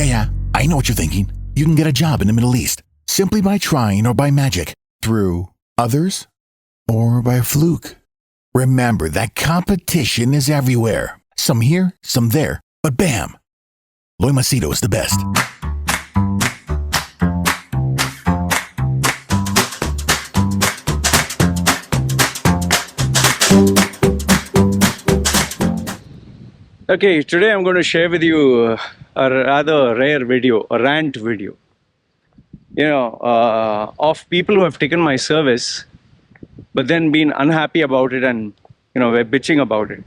Yeah, I know what you're thinking. You can get a job in the Middle East simply by trying or by magic, through others, or by fluke. Remember that competition is everywhere. Some here, some there, but bam! Loy Machedo is the best. Okay, today I'm going to share with you a rather rare video, a rant video. Of people who have taken my service, but then been unhappy about it and, were bitching about it.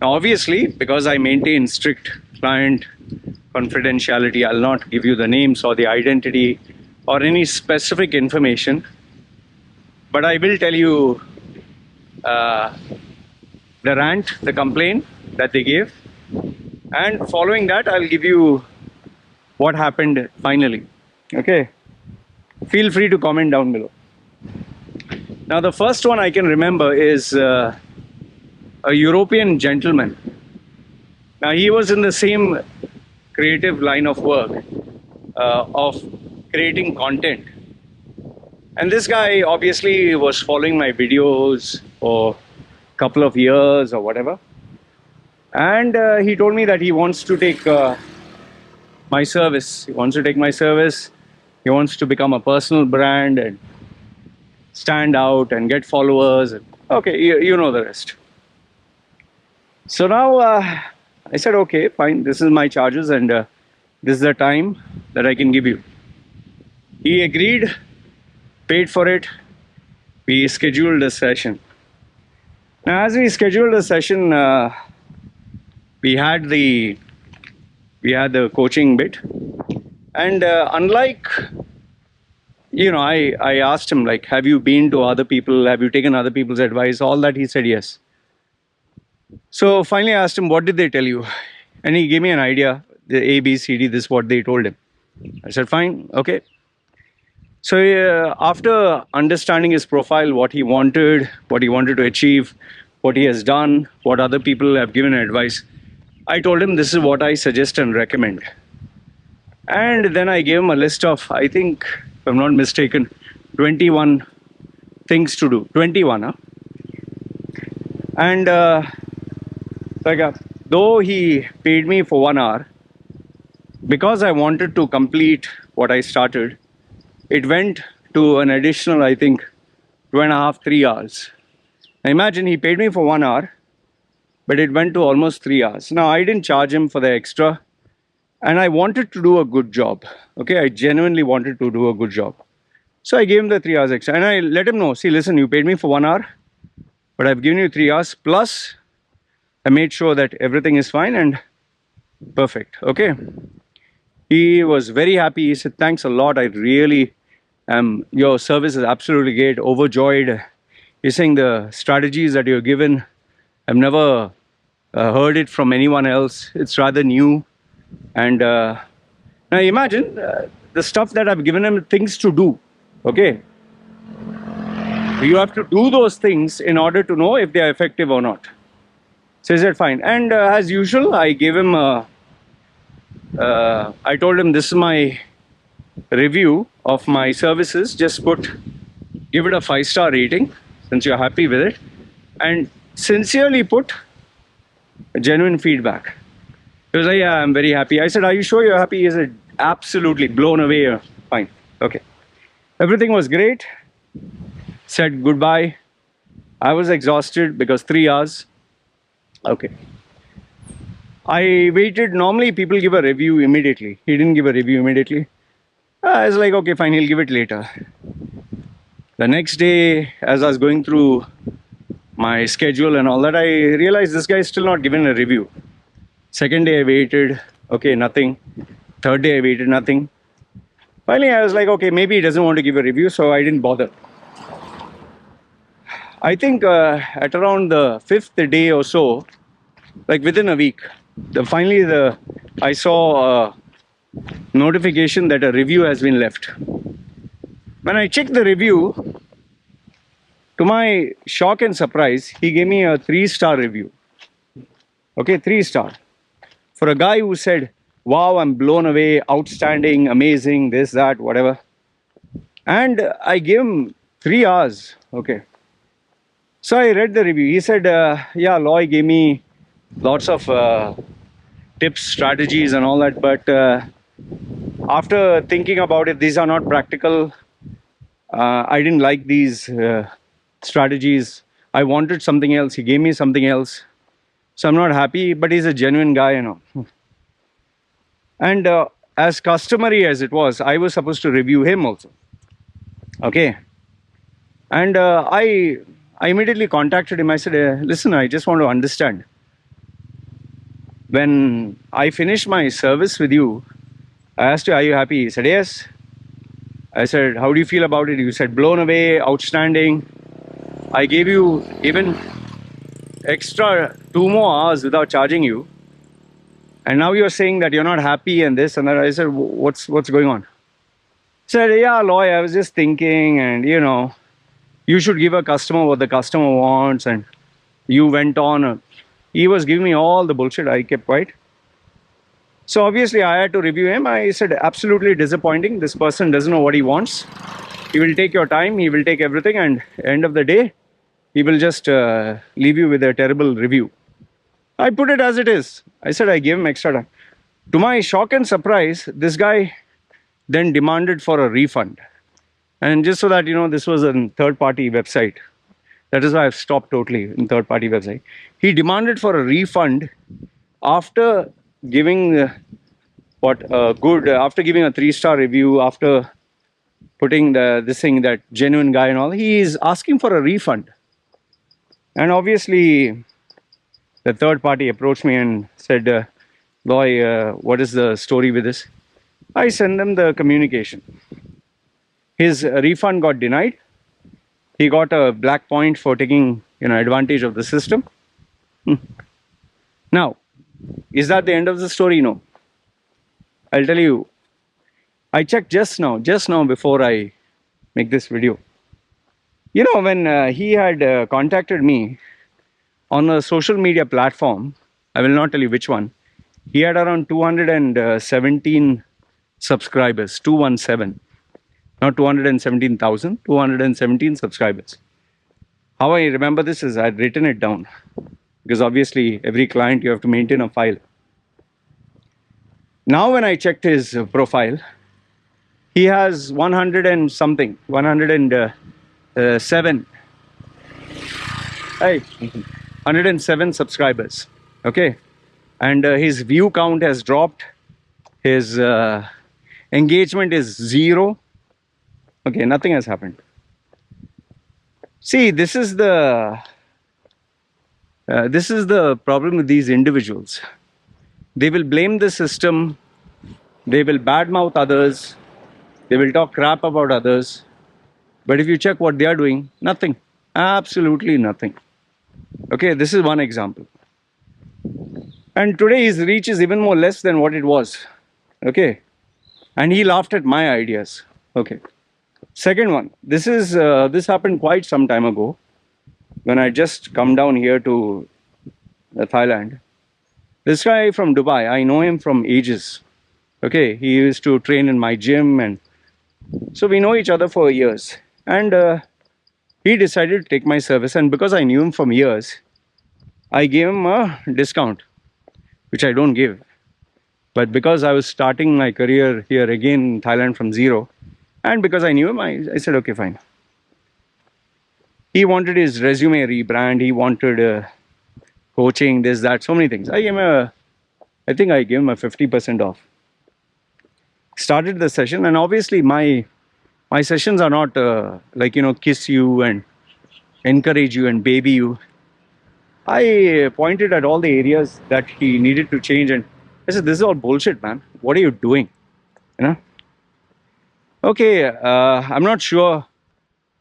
Now, obviously, because I maintain strict client confidentiality, I'll not give you the names or the identity or any specific information. But I will tell you the rant, the complaint that they gave. And following that, I'll give you what happened finally. Okay? Feel free to comment down below. Now, the first one I can remember is a European gentleman. Now, he was in the same creative line of work of creating content. And this guy obviously was following my videos for a couple of years or whatever. And he told me that he wants to take my service. He wants to take my service. He wants to become a personal brand and stand out and get followers. Okay, you know the rest. So now I said, okay, fine. This is my charges and this is the time that I can give you. He agreed, paid for it. We scheduled a session. Now, as we scheduled a session, we had the coaching bit, and unlike, I asked him, like, have you been to other people, have you taken other people's advice, all that. He said yes. So finally I asked him, what did they tell you? And he gave me an idea, the A, B, C, D, this is what they told him. I said, fine, okay. So after understanding his profile, what he wanted to achieve, what he has done, what other people have given advice, I told him this is what I suggest and recommend. And then I gave him a list of, I think, if I'm not mistaken, 21 things to do. 21, huh? And though he paid me for 1 hour, because I wanted to complete what I started, it went to an additional, I think, 2.5, 3 hours. Now imagine he paid me for 1 hour, but it went to almost 3 hours. Now, I didn't charge him for the extra, and I wanted to do a good job. Okay, I genuinely wanted to do a good job. So I gave him the 3 hours extra, and I let him know, see, listen, you paid me for 1 hour, but I've given you 3 hours, plus I made sure that everything is fine and perfect. Okay. He was very happy. He said, thanks a lot. I really am, your service is absolutely great, overjoyed. He's saying the strategies that you're given, I've never heard it from anyone else. It's rather new. And now imagine the stuff that I've given him, things to do. Okay. You have to do those things in order to know if they are effective or not. So he said, fine. And as usual, I gave him, I told him this is my review of my services. Just give it a 5-star rating since you're happy with it. And sincerely put genuine feedback. He was like, yeah, I'm very happy. I said, are you sure you're happy? He said, absolutely, blown away. Fine, okay. Everything was great. Said goodbye. I was exhausted because 3 hours. Okay. I waited. Normally people give a review immediately. He didn't give a review immediately. I was like, okay, fine, he'll give it later. The next day, as I was going through my schedule and all that, I realized this guy is still not given a review. Second day I waited, okay, nothing. Third day I waited, nothing. Finally I was like, okay, maybe he doesn't want to give a review, so I didn't bother. I think at around the 5th day or so, like within a week, finally I saw a notification that a review has been left. When I checked the review, to my shock and surprise, he gave me a 3-star review. Okay, 3-star. For a guy who said, wow, I'm blown away, outstanding, amazing, this, that, whatever. And I gave him 3 hours. Okay. So I read the review. He said, yeah, Loy gave me lots of tips, strategies, and all that. But after thinking about it, these are not practical. I didn't like these strategies. I wanted something else. He gave me something else. So I'm not happy, but he's a genuine guy, you know. And as customary as it was, I was supposed to review him also. Okay. And I immediately contacted him. I said, listen, I just want to understand. When I finished my service with you, I asked you, are you happy? He said, yes. I said, how do you feel about it? You said, blown away, outstanding. I gave you even extra 2 more hours without charging you. And now you're saying that you're not happy and this and that. I said, what's going on? He said, yeah, Loy, I was just thinking, and you should give a customer what the customer wants. And you went on. He was giving me all the bullshit. I kept quiet. So obviously I had to review him. I said, absolutely disappointing. This person doesn't know what he wants. He will take your time. He will take everything. And end of the day, he will just leave you with a terrible review. I put it as it is. I said, I gave him extra time. To my shock and surprise, this guy then demanded for a refund. And just so that this was a third-party website. That is why I've stopped totally in third-party website. He demanded for a refund after giving after giving a 3-star review, after putting this thing, that genuine guy and all. He is asking for a refund. And obviously, the third party approached me and said, Loy, what is the story with this? I sent them the communication. His refund got denied. He got a black point for taking advantage of the system. Now, is that the end of the story? No. I'll tell you. I checked just now before I make this video. When he had contacted me on a social media platform, I will not tell you which one, he had around 217 subscribers, 217. Not 217,000, 217 subscribers. How I remember this is I'd written it down, because obviously every client you have to maintain a file. Now when I checked his profile, he has 107. Hey, 107 subscribers. Okay, and his view count has dropped. His engagement is 0. Okay, nothing has happened. See, this is the problem with these individuals. They will blame the system. They will badmouth others. They will talk crap about others. But if you check what they are doing, nothing. Absolutely nothing. Okay, this is one example. And today his reach is even more less than what it was. Okay. And he laughed at my ideas. Okay. Second one. This happened quite some time ago when I just come down here to Thailand. This guy from Dubai, I know him from ages. Okay. He used to train in my gym, and so we know each other for years. And he decided to take my service, and because I knew him from years, I gave him a discount, which I don't give. But because I was starting my career here again in Thailand from zero, and because I knew him, I said, okay, fine. He wanted his resume rebrand. He wanted coaching, this, that, so many things. I think I gave him a 50% off. Started the session, and obviously my sessions are not kiss you and encourage you and baby you. I pointed at all the areas that he needed to change, and I said, this is all bullshit, man. What are you doing? Okay, I'm not sure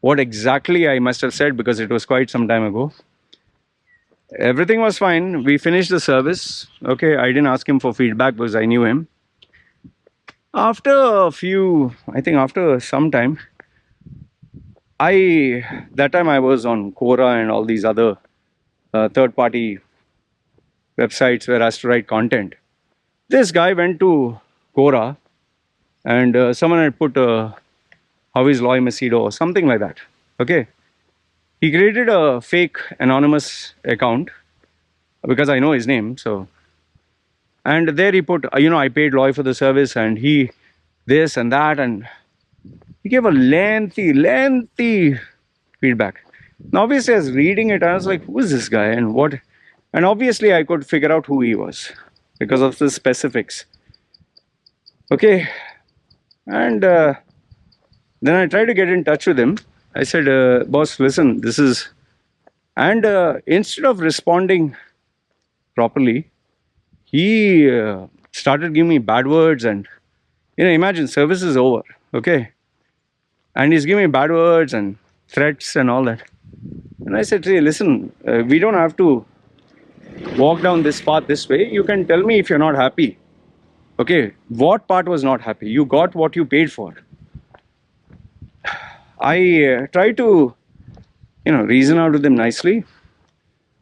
what exactly I must have said, because it was quite some time ago. Everything was fine. We finished the service. Okay, I didn't ask him for feedback because I knew him. After some time, that time I was on Quora and all these other third-party websites where I has to write content. This guy went to Quora, and someone had put, how is Loy Machedo or something like that. Okay. He created a fake anonymous account because I know his name. So, and there he put, I paid Loy for the service, and he this and that, and he gave a lengthy feedback. Now, obviously, I was reading it, I was like, who is this guy and what? And obviously, I could figure out who he was because of the specifics. Okay. And then I tried to get in touch with him. I said, boss, listen, this is. And instead of responding properly, he started giving me bad words. And, imagine service is over. Okay. And he's giving me bad words and threats and all that. And I said, hey, listen, we don't have to walk down this path this way. You can tell me if you're not happy. Okay, what part was not happy? You got what you paid for. I tried to, reason out with him nicely.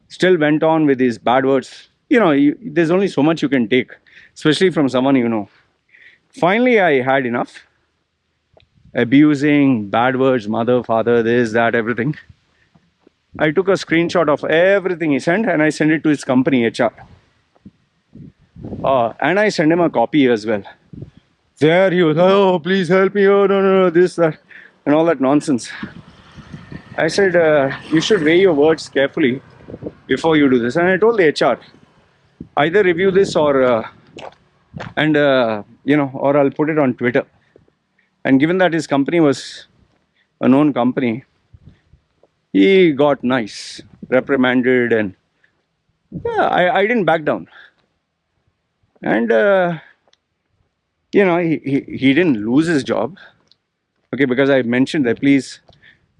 Still went on with his bad words. There's only so much you can take, especially from someone you know. Finally, I had enough. Abusing, bad words, mother, father, this, that, everything. I took a screenshot of everything he sent and I sent it to his company, HR. And I sent him a copy as well. There he was, oh, please help me, oh, no, this, that, and all that nonsense. I said, you should weigh your words carefully before you do this. And I told the HR, either review this or, or I'll put it on Twitter. And given that his company was a known company, he got nice, reprimanded, and I didn't back down. And, he didn't lose his job. Okay, because I mentioned that, please,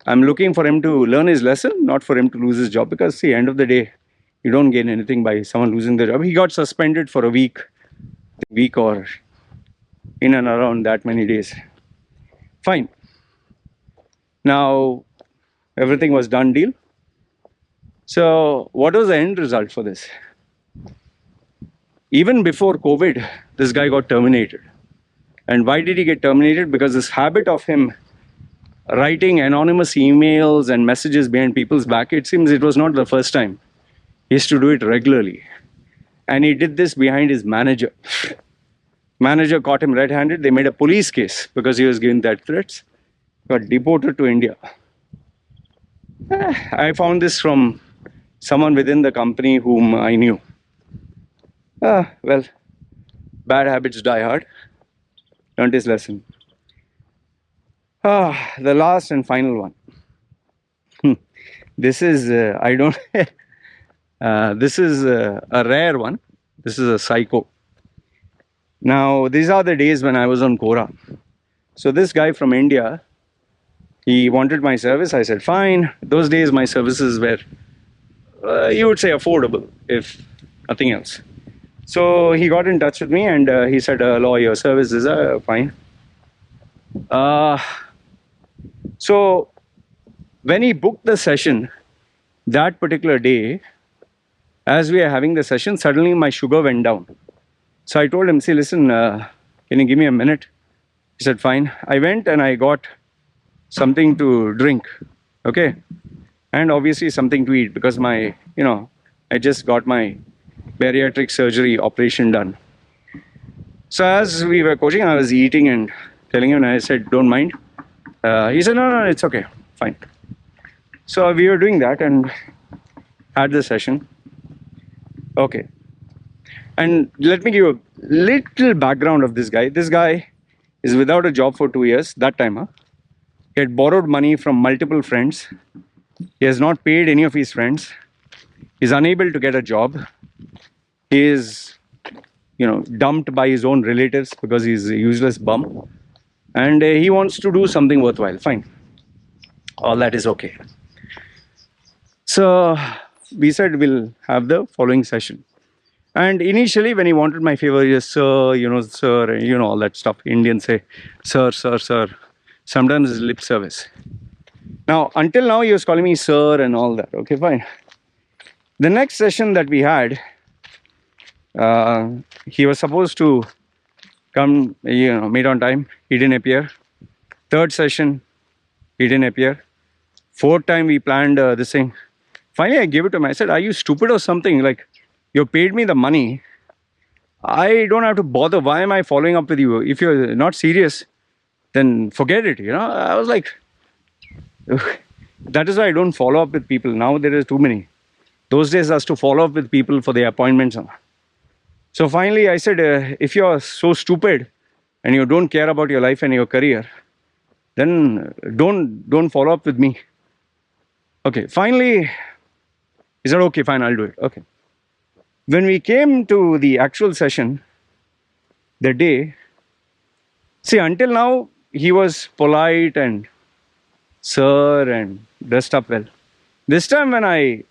I'm looking for him to learn his lesson, not for him to lose his job. Because, see, end of the day, you don't gain anything by someone losing their job. He got suspended for a week or in and around that many days. Fine. Now, everything was done deal. So, what was the end result for this? Even before COVID, this guy got terminated. And why did he get terminated? Because this habit of him writing anonymous emails and messages behind people's back, it seems it was not the first time. He used to do it regularly. And he did this behind his manager. Manager caught him red-handed. They made a police case because he was giving that threats. Got deported to India. I found this from someone within the company whom I knew. Well, bad habits die hard. Learned his lesson. The last and final one. This is, I don't, this is a rare one. This is a psycho. Now, these are the days when I was on Quora. So this guy from India, he wanted my service. I said, fine. Those days, my services were, you would say, affordable, if nothing else. So he got in touch with me and he said, Loy, your service is fine. So when he booked the session, that particular day, as we are having the session, suddenly my sugar went down. So I told him, see, listen, can you give me a minute? He said, fine. I went and I got something to drink, okay? And obviously something to eat because I just got my bariatric surgery operation done. So as we were coaching, I was eating and telling him, and I said, don't mind. He said, no, it's okay, fine. So we were doing that and had the session. Okay. And let me give you a little background of this guy. This guy is without a job for 2 years, that time. He had borrowed money from multiple friends. He has not paid any of his friends. He's unable to get a job. He is, dumped by his own relatives because he's a useless bum. And he wants to do something worthwhile. Fine. All that is okay. So we said we'll have the following session. And initially, when he wanted my favor, yes, sir, sir, all that stuff. Indians say, sir, sir, sir. Sometimes it's lip service. Now, until now, he was calling me sir and all that. Okay, fine. The next session that we had, He was supposed to come, meet on time. He didn't appear. Third session, he didn't appear. Fourth time we planned this thing. Finally, I gave it to him. I said, "Are you stupid or something? Like, you paid me the money. I don't have to bother. Why am I following up with you? If you're not serious, then forget it." I was like, that is why I don't follow up with people. Now there is too many. Those days I was to follow up with people for their appointments. So finally I said, if you're so stupid and you don't care about your life and your career, then don't follow up with me. Okay, finally, he said, okay, fine, I'll do it. Okay. When we came to the actual session, the day, see, until now, he was polite and sir and dressed up well. This time when I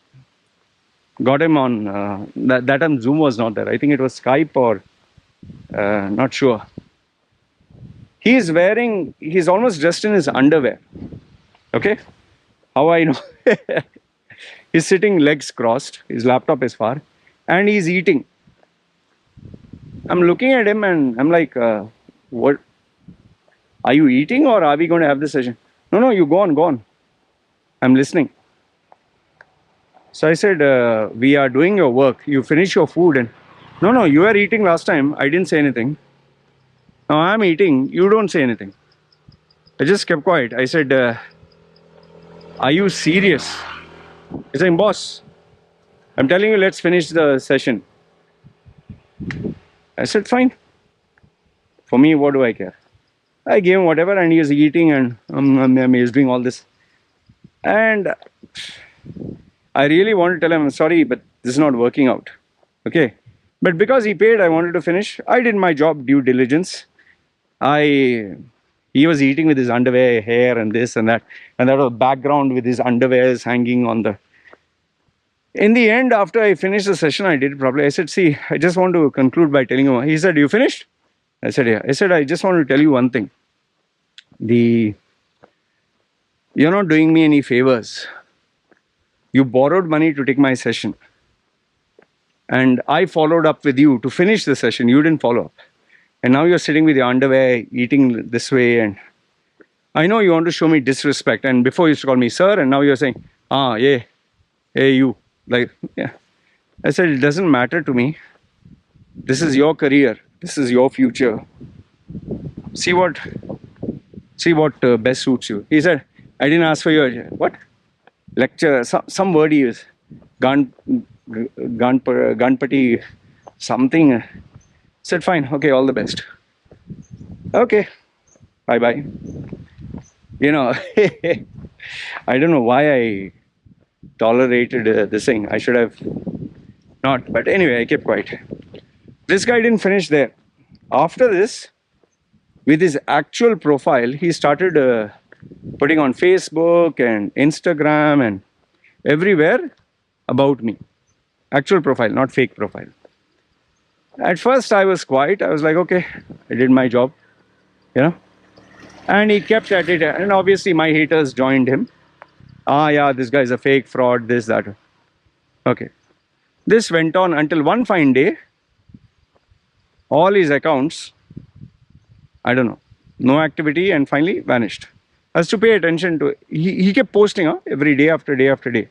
got him on, that time Zoom was not there. I think it was Skype or not sure. He's almost dressed in his underwear. Okay? How I know? He's sitting legs crossed, his laptop is far, and he's eating. I'm looking at him and I'm like, what? Are you eating or are we going to have this session? No, you go on. I'm listening. So I said, we are doing your work. You finish your food and no, you were eating last time. I didn't say anything. Now I'm eating. You don't say anything. I just kept quiet. I said, are you serious? He said, boss, I'm telling you, let's finish the session. I said, fine. For me, what do I care? I gave him whatever and he was eating and he was doing all this. And I really wanted to tell him, I'm sorry, but this is not working out. Okay. But because he paid, I wanted to finish. I did my job, due diligence. He was eating with his underwear, hair and this and that. And that was background with his underwears hanging on the... In the end, after I finished the session, I did it properly. I said, see, I just want to conclude by telling you. He said, you finished? I said, yeah. I said, I just want to tell you one thing. You're not doing me any favors. You borrowed money to take my session. And I followed up with you to finish the session. You didn't follow up. And now you're sitting with your underwear, eating this way. And I know you want to show me disrespect. And before you used to call me sir. And now you're saying, yeah, hey, you. Like, yeah. I said, it doesn't matter to me. This is your career. This is your future. See what best suits you. He said, I didn't ask for your, what? Lecture, some word he used. Ganpati, something. Said, fine, okay, all the best. Okay, bye-bye. I don't know why I tolerated this thing. I should have not. But anyway, I kept quiet. This guy didn't finish there. After this, with his actual profile, he started putting on Facebook and Instagram and everywhere about me. Actual profile, not fake profile. At first, I was quiet. I was like, okay, I did my job, And he kept at it. And obviously, my haters joined him. Yeah, this guy's a fake fraud, this, that. Okay. This went on until one fine day, all his accounts, I don't know, no activity, and finally vanished. I was to pay attention to it. He kept posting every day after day after day.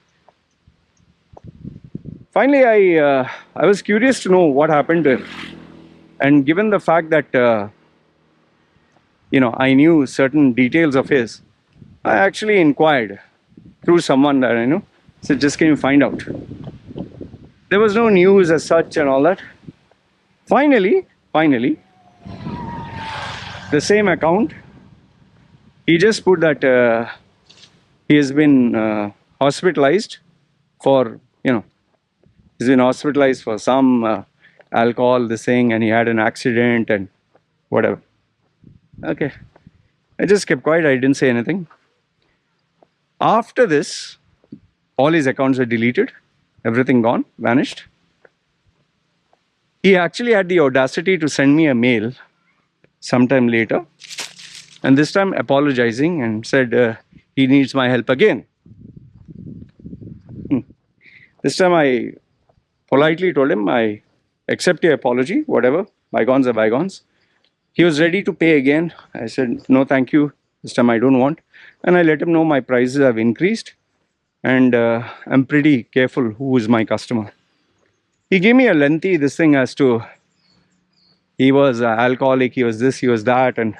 Finally, I was curious to know what happened to him. And given the fact that, I knew certain details of his, I actually inquired through someone that I know. So just can you find out? There was no news as such and all that. Finally, the same account, he just put that he has been hospitalized for, he's been hospitalized for some alcohol, this thing, and he had an accident and whatever. Okay. I just kept quiet. I didn't say anything. After this, all his accounts were deleted. Everything gone, vanished. He actually had the audacity to send me a mail sometime later. And this time apologizing and said he needs my help again. This time I politely told him I accept your apology, whatever, bygones are bygones. He was ready to pay again. I said, no, thank you. This time I don't want. And I let him know my prices have increased and I'm pretty careful who is my customer. He gave me a lengthy this thing as to he was alcoholic, he was this, he was that, and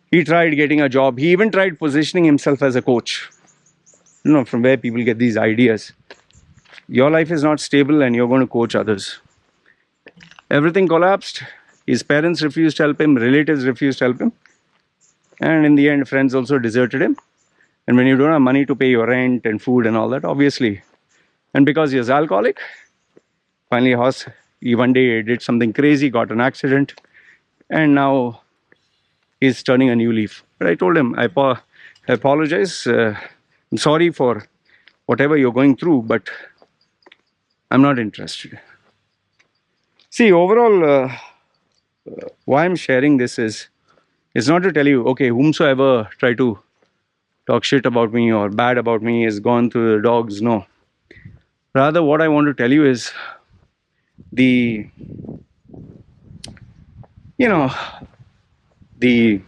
he tried getting a job. He even tried positioning himself as a coach. You know, from where people get these ideas. Your life is not stable and you're going to coach others. Everything collapsed. His parents refused to help him, relatives refused to help him. And in the end, friends also deserted him. And when you don't have money to pay your rent and food and all that, obviously, and because he was alcoholic, finally he one day did something crazy, got an accident, and now he's turning a new leaf. But I told him, I apologize. I'm sorry for whatever you're going through, but I'm not interested. See, overall, why I'm sharing this is not to tell you, okay, whomsoever try to talk shit about me or bad about me is gone through the dogs. No. Rather, what I want to tell you is the, you know, the,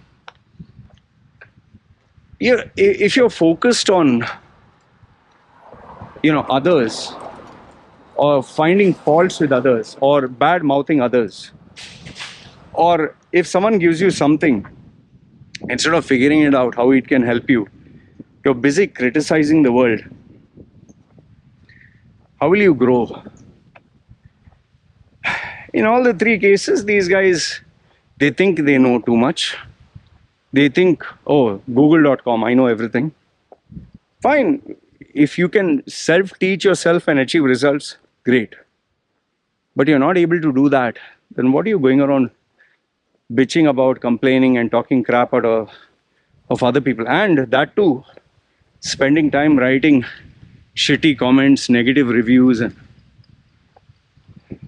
if you're focused on, others or finding faults with others or bad mouthing others, or if someone gives you something, instead of figuring it out how it can help you, you're busy criticizing the world. How will you grow? In all the three cases, these guys, they think they know too much. They think, oh, google.com, I know everything. Fine. If you can self-teach yourself and achieve results, great. But you're not able to do that, then what are you going around bitching about, complaining and talking crap out of other people? And that too, spending time writing shitty comments, negative reviews, and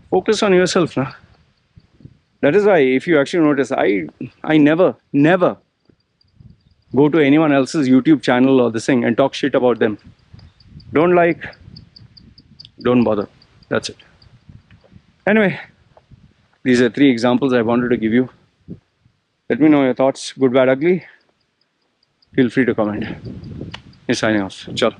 focus on yourself. Nah? That is why, if you actually notice, I never go to anyone else's YouTube channel or this thing and talk shit about them. Don't like, don't bother. That's it. Anyway, these are 3 examples I wanted to give you. Let me know your thoughts, good, bad, ugly. Feel free to comment. You're signing off. Chalo.